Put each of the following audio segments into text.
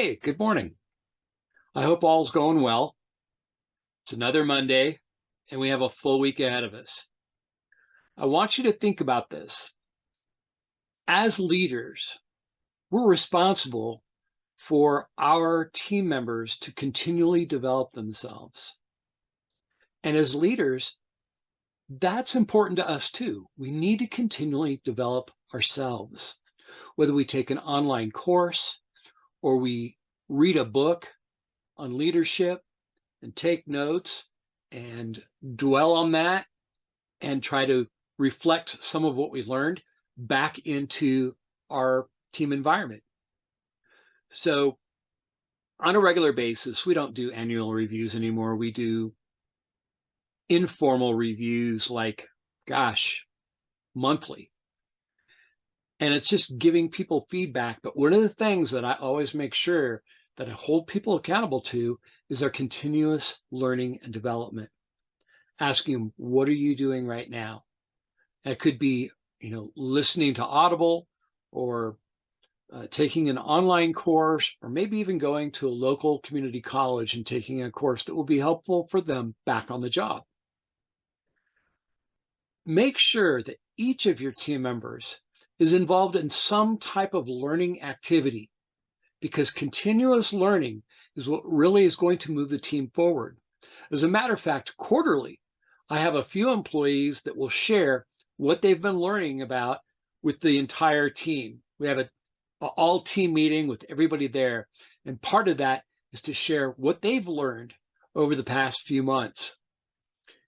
Hey, good morning. I hope all's going well. It's another Monday, and we have a full week ahead of us. I want you to think about this. As leaders, we're responsible for our team members to continually develop themselves. And as leaders, that's important to us too. We need to continually develop ourselves, whether we take an online course or we read a book on leadership and take notes and dwell on that and try to reflect some of what we learned back into our team environment. So on a regular basis, we don't do annual reviews anymore. We do informal reviews like, gosh, monthly. And it's just giving people feedback. But one of the things that I always make sure that I hold people accountable to is their continuous learning and development. Asking them, what are you doing right now? It could be, listening to Audible or taking an online course, or maybe even going to a local community college and taking a course that will be helpful for them back on the job. Make sure that each of your team members is involved in some type of learning activity, because continuous learning is what really is going to move the team forward. As a matter of fact, quarterly, I have a few employees that will share what they've been learning about with the entire team. We have an all team meeting with everybody there. And part of that is to share what they've learned over the past few months.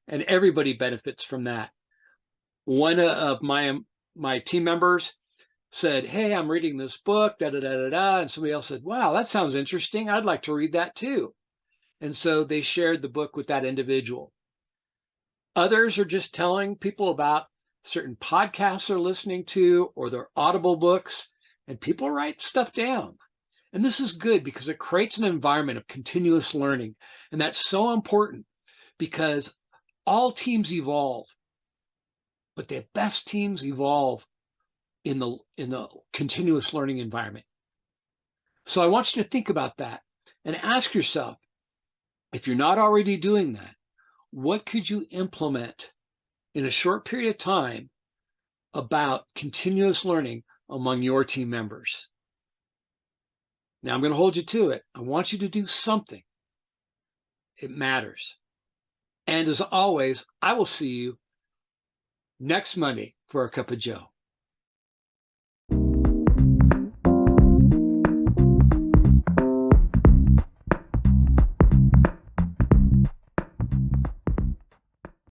And everybody benefits from that. One of my team members said, hey, I'm reading this book, da, da, da, da, da. And somebody else said, wow, that sounds interesting. I'd like to read that too. And so they shared the book with that individual. Others are just telling people about certain podcasts they're listening to or their Audible books, and people write stuff down. And this is good because it creates an environment of continuous learning. And that's so important because all teams evolve, but the best teams evolve in the continuous learning environment. So I want you to think about that and ask yourself, if you're not already doing that, what could you implement in a short period of time about continuous learning among your team members? Now I'm going to hold you to it. I want you to do something. It matters. And as always, I will see you next Monday for a cup of Joe.